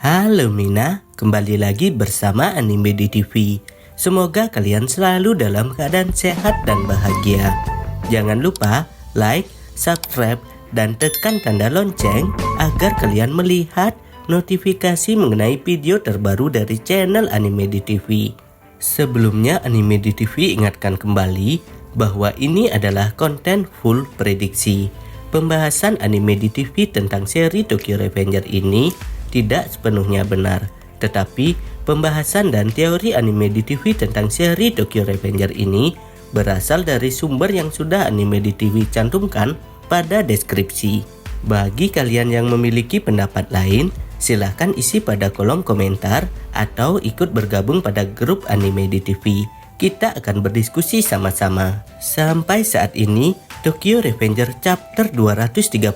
Halo Mina, kembali lagi bersama Anime di TV. Semoga kalian selalu dalam keadaan sehat dan bahagia. Jangan lupa like, subscribe, dan tekan tanda lonceng agar kalian melihat notifikasi mengenai video terbaru dari channel Anime di TV. Sebelumnya Anime di TV ingatkan kembali bahwa ini adalah konten full prediksi. Pembahasan Anime di TV tentang seri Tokyo Revenger ini tidak sepenuhnya benar, tetapi pembahasan dan teori anime di TV tentang seri Tokyo Revenger ini berasal dari sumber yang sudah Anime di TV cantumkan pada deskripsi. Bagi kalian yang memiliki pendapat lain, silahkan isi pada kolom komentar atau ikut bergabung pada grup Anime di TV. Kita akan berdiskusi sama-sama. Sampai saat ini, Tokyo Revenger Chapter 235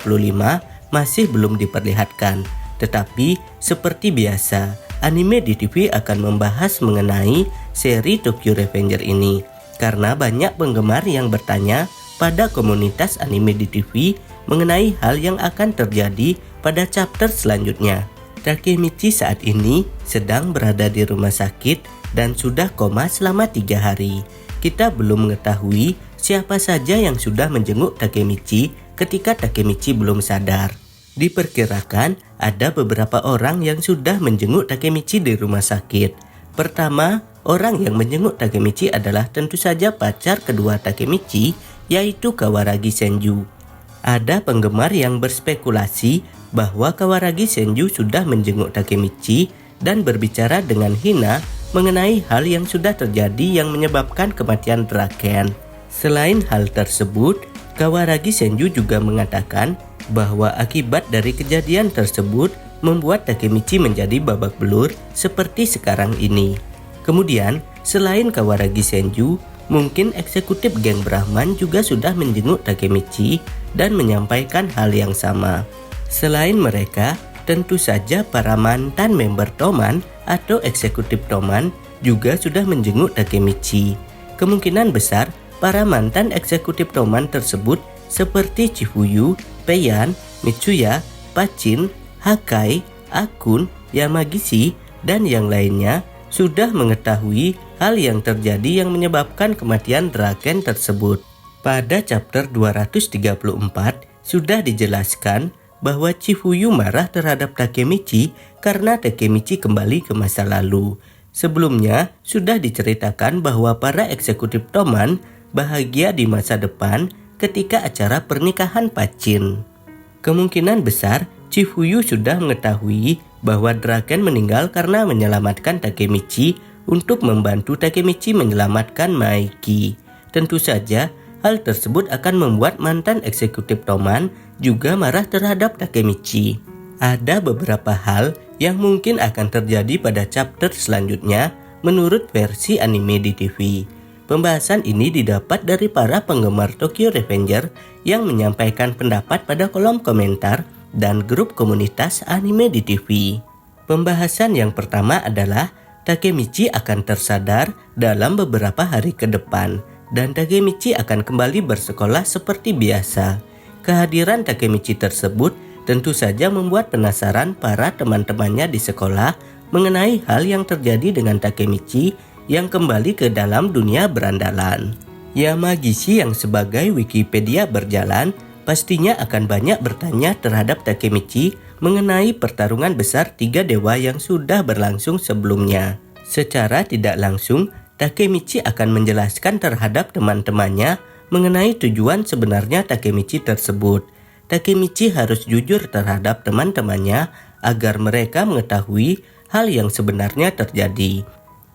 masih belum diperlihatkan. Tetapi seperti biasa, Anime di TV akan membahas mengenai seri Tokyo Revenger ini karena banyak penggemar yang bertanya pada komunitas Anime di TV mengenai hal yang akan terjadi pada chapter selanjutnya. Takemichi saat ini sedang berada di rumah sakit dan sudah koma selama 3 hari. Kita belum mengetahui siapa saja yang sudah menjenguk Takemichi ketika Takemichi belum sadar. Diperkirakan ada beberapa orang yang sudah menjenguk Takemichi di rumah sakit. Pertama, orang yang menjenguk Takemichi adalah tentu saja pacar kedua Takemichi, yaitu Kawaragi Senju. Ada penggemar yang berspekulasi bahwa Kawaragi Senju sudah menjenguk Takemichi dan berbicara dengan hina mengenai hal yang sudah terjadi yang menyebabkan kematian Draken. Selain hal tersebut, Kawaragi Senju juga mengatakan bahwa akibat dari kejadian tersebut membuat Takemichi menjadi babak belur seperti sekarang ini. Kemudian, selain Kawaragi Senju, mungkin eksekutif geng Brahman juga sudah menjenguk Takemichi dan menyampaikan hal yang sama. Selain mereka, tentu saja para mantan member Toman atau eksekutif Toman juga sudah menjenguk Takemichi. Kemungkinan besar para mantan eksekutif Toman tersebut seperti Chifuyu, Peian, Mitsuya, Pachin, Hakai, Akun, Yamagishi, dan yang lainnya sudah mengetahui hal yang terjadi yang menyebabkan kematian Draken tersebut. Pada chapter 234 sudah dijelaskan bahwa Chifuyu marah terhadap Takemichi karena Takemichi kembali ke masa lalu. Sebelumnya sudah diceritakan bahwa para eksekutif Toman bahagia di masa depan ketika acara pernikahan Pachin. Kemungkinan besar Chifuyu sudah mengetahui bahwa Draken meninggal karena menyelamatkan Takemichi untuk membantu Takemichi menyelamatkan Maeki. Tentu saja hal tersebut akan membuat mantan eksekutif Toman juga marah terhadap Takemichi. Ada beberapa hal yang mungkin akan terjadi pada chapter selanjutnya menurut versi Anime di TV. Pembahasan ini didapat dari para penggemar Tokyo Revenger yang menyampaikan pendapat pada kolom komentar dan grup komunitas Anime di TV. Pembahasan yang pertama adalah Takemichi akan tersadar dalam beberapa hari ke depan dan Takemichi akan kembali bersekolah seperti biasa. Kehadiran Takemichi tersebut tentu saja membuat penasaran para teman-temannya di sekolah mengenai hal yang terjadi dengan Takemichi yang kembali ke dalam dunia berandalan. Yamagishi yang sebagai Wikipedia berjalan pastinya akan banyak bertanya terhadap Takemichi mengenai pertarungan besar 3 dewa yang sudah berlangsung sebelumnya. Secara tidak langsung, Takemichi akan menjelaskan terhadap teman-temannya mengenai tujuan sebenarnya Takemichi tersebut. Takemichi harus jujur terhadap teman-temannya agar mereka mengetahui hal yang sebenarnya terjadi.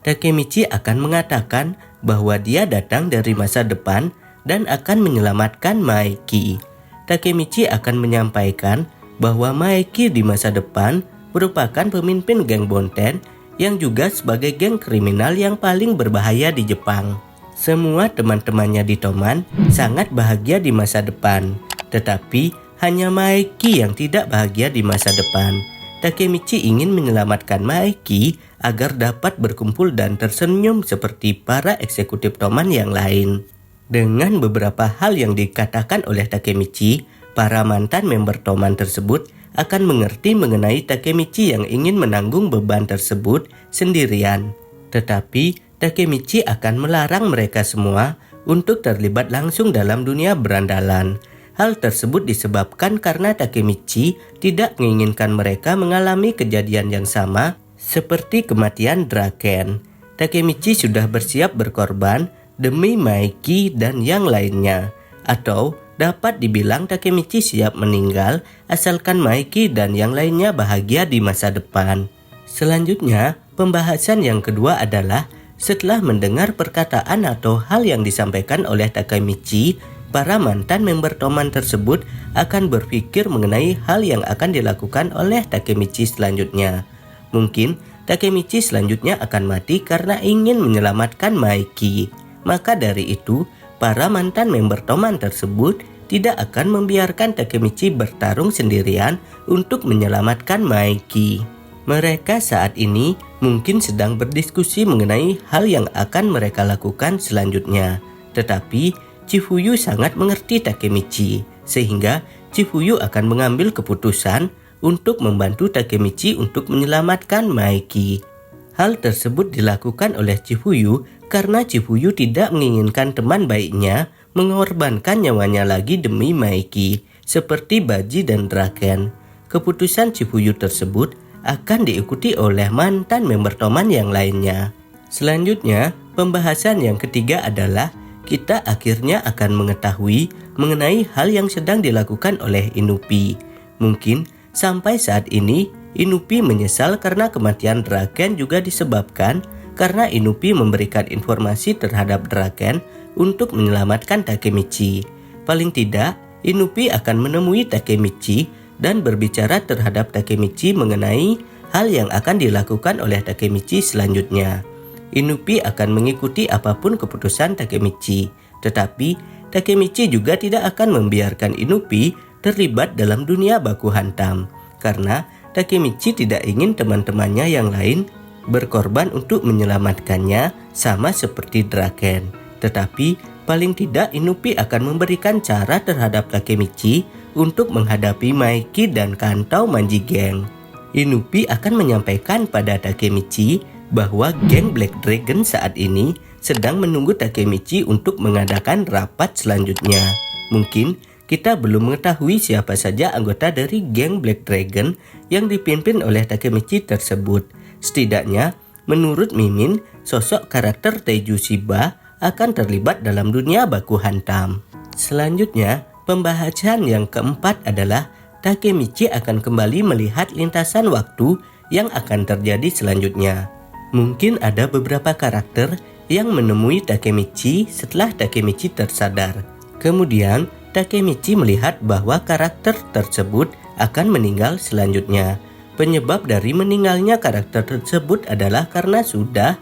Takemichi akan mengatakan bahwa dia datang dari masa depan dan akan menyelamatkan Maeki. Takemichi akan menyampaikan bahwa Maeki di masa depan merupakan pemimpin geng Bonten yang juga sebagai geng kriminal yang paling berbahaya di Jepang. Semua teman-temannya di Toman sangat bahagia di masa depan, tetapi hanya Maeki yang tidak bahagia di masa depan. Takemichi ingin menyelamatkan Maeki agar dapat berkumpul dan tersenyum seperti para eksekutif Toman yang lain. Dengan beberapa hal yang dikatakan oleh Takemichi, para mantan member Toman tersebut akan mengerti mengenai Takemichi yang ingin menanggung beban tersebut sendirian. Tetapi Takemichi akan melarang mereka semua untuk terlibat langsung dalam dunia berandalan. Hal tersebut disebabkan karena Takemichi tidak menginginkan mereka mengalami kejadian yang sama seperti kematian Draken. Takemichi sudah bersiap berkorban demi Maiki dan yang lainnya. Atau dapat dibilang Takemichi siap meninggal asalkan Maiki dan yang lainnya bahagia di masa depan. Selanjutnya, pembahasan yang kedua adalah setelah mendengar perkataan atau hal yang disampaikan oleh Takemichi, para mantan member Toman tersebut akan berpikir mengenai hal yang akan dilakukan oleh Takemichi selanjutnya. Mungkin Takemichi selanjutnya akan mati karena ingin menyelamatkan Maiki. Maka dari itu, para mantan member Toman tersebut tidak akan membiarkan Takemichi bertarung sendirian untuk menyelamatkan Maiki. Mereka saat ini mungkin sedang berdiskusi mengenai hal yang akan mereka lakukan selanjutnya. Tetapi Chifuyu sangat mengerti Takemichi, sehingga Chifuyu akan mengambil keputusan untuk membantu Takemichi untuk menyelamatkan Maiki. Hal tersebut dilakukan oleh Chifuyu karena Chifuyu tidak menginginkan teman baiknya mengorbankan nyawanya lagi demi Maiki, seperti Baji dan Draken. Keputusan Chifuyu tersebut akan diikuti oleh mantan member Toman yang lainnya. Selanjutnya, pembahasan yang ketiga adalah kita akhirnya akan mengetahui mengenai hal yang sedang dilakukan oleh Inupi. Mungkin sampai saat ini Inupi menyesal karena kematian Draken juga disebabkan karena Inupi memberikan informasi terhadap Draken untuk menyelamatkan Takemichi. Paling tidak, Inupi akan menemui Takemichi dan berbicara terhadap Takemichi mengenai hal yang akan dilakukan oleh Takemichi selanjutnya. Inupi akan mengikuti apapun keputusan Takemichi, tetapi Takemichi juga tidak akan membiarkan Inupi terlibat dalam dunia baku hantam, karena Takemichi tidak ingin teman-temannya yang lain berkorban untuk menyelamatkannya sama seperti Draken. Tetapi paling tidak Inupi akan memberikan cara terhadap Takemichi untuk menghadapi Maiki dan Kantau Manji Gang. Inupi akan menyampaikan pada Takemichi bahwa geng Black Dragon saat ini sedang menunggu Takemichi untuk mengadakan rapat selanjutnya. Mungkin kita belum mengetahui siapa saja anggota dari geng Black Dragon yang dipimpin oleh Takemichi tersebut. Setidaknya, menurut Mimin, sosok karakter Teiju Shiba akan terlibat dalam dunia baku hantam. Selanjutnya, pembahasan yang keempat adalah Takemichi akan kembali melihat lintasan waktu yang akan terjadi selanjutnya. Mungkin ada beberapa karakter yang menemui Takemichi setelah Takemichi tersadar. Kemudian, Takemichi melihat bahwa karakter tersebut akan meninggal selanjutnya. Penyebab dari meninggalnya karakter tersebut adalah karena sudah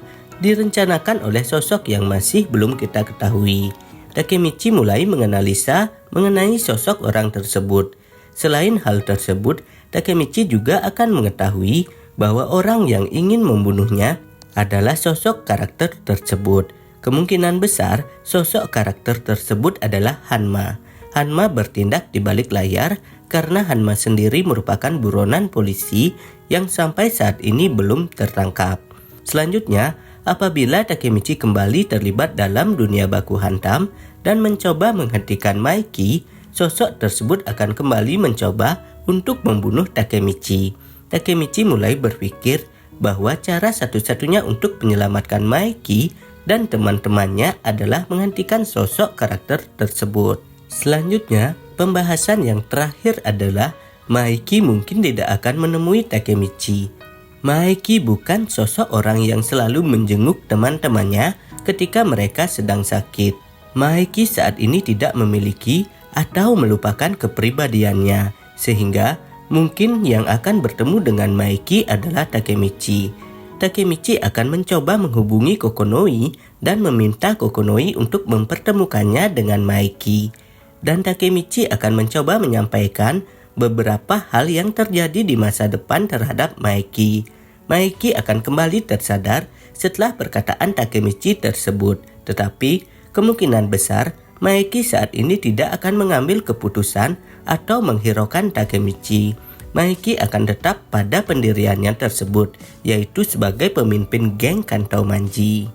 direncanakan oleh sosok yang masih belum kita ketahui. Takemichi mulai menganalisa mengenai sosok orang tersebut. Selain hal tersebut, Takemichi juga akan mengetahui bahwa orang yang ingin membunuhnya adalah sosok karakter tersebut. Kemungkinan besar sosok karakter tersebut adalah Hanma. Hanma bertindak di balik layar karena Hanma sendiri merupakan buronan polisi yang sampai saat ini belum tertangkap. Selanjutnya, apabila Takemichi kembali terlibat dalam dunia baku hantam dan mencoba menghentikan Maiki, sosok tersebut akan kembali mencoba untuk membunuh Takemichi. Takemichi mulai berpikir bahwa cara satu-satunya untuk menyelamatkan Maiki dan teman-temannya adalah menghentikan sosok karakter tersebut. Selanjutnya, pembahasan yang terakhir adalah Maiki mungkin tidak akan menemui Takemichi. Maiki bukan sosok orang yang selalu menjenguk teman-temannya ketika mereka sedang sakit. Maiki saat ini tidak memiliki atau melupakan kepribadiannya, sehingga mungkin yang akan bertemu dengan Maiki adalah Takemichi. Takemichi akan mencoba menghubungi Kokonoi dan meminta Kokonoi untuk mempertemukannya dengan Maiki. Dan Takemichi akan mencoba menyampaikan beberapa hal yang terjadi di masa depan terhadap Maiki. Maiki akan kembali tersadar setelah perkataan Takemichi tersebut, tetapi kemungkinan besar Maiki saat ini tidak akan mengambil keputusan atau menghiraukan Takemichi. Maiki akan tetap pada pendiriannya tersebut, yaitu sebagai pemimpin geng Kanto Manji.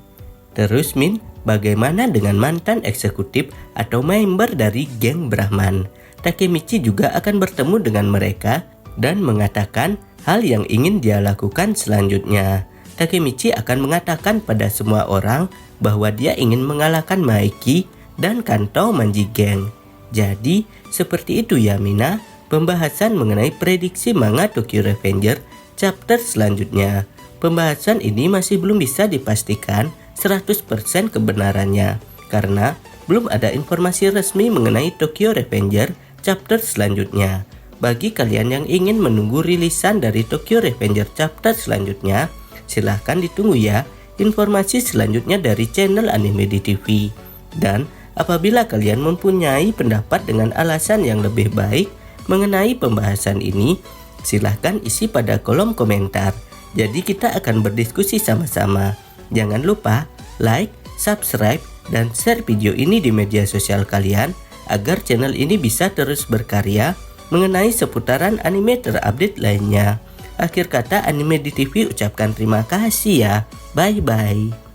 Terus Min, bagaimana dengan mantan eksekutif atau member dari geng Brahman? Takemichi juga akan bertemu dengan mereka dan mengatakan hal yang ingin dia lakukan selanjutnya. Takemichi akan mengatakan pada semua orang bahwa dia ingin mengalahkan Maiki dan Kanto Manji Gang. Jadi, seperti itu ya Mina, pembahasan mengenai prediksi manga Tokyo Revenger chapter selanjutnya. Pembahasan ini masih belum bisa dipastikan 100% kebenarannya karena belum ada informasi resmi mengenai Tokyo Revenger chapter selanjutnya. Bagi kalian yang ingin menunggu rilisan dari Tokyo Revenger chapter selanjutnya, silahkan ditunggu ya informasi selanjutnya dari channel Anime di TV. Dan apabila kalian mempunyai pendapat dengan alasan yang lebih baik mengenai pembahasan ini, silahkan isi pada kolom komentar. Jadi kita akan berdiskusi sama-sama. Jangan lupa like, subscribe, dan share video ini di media sosial kalian agar channel ini bisa terus berkarya mengenai seputaran anime terupdate lainnya. Akhir kata Anime di TV ucapkan terima kasih ya. Bye-bye.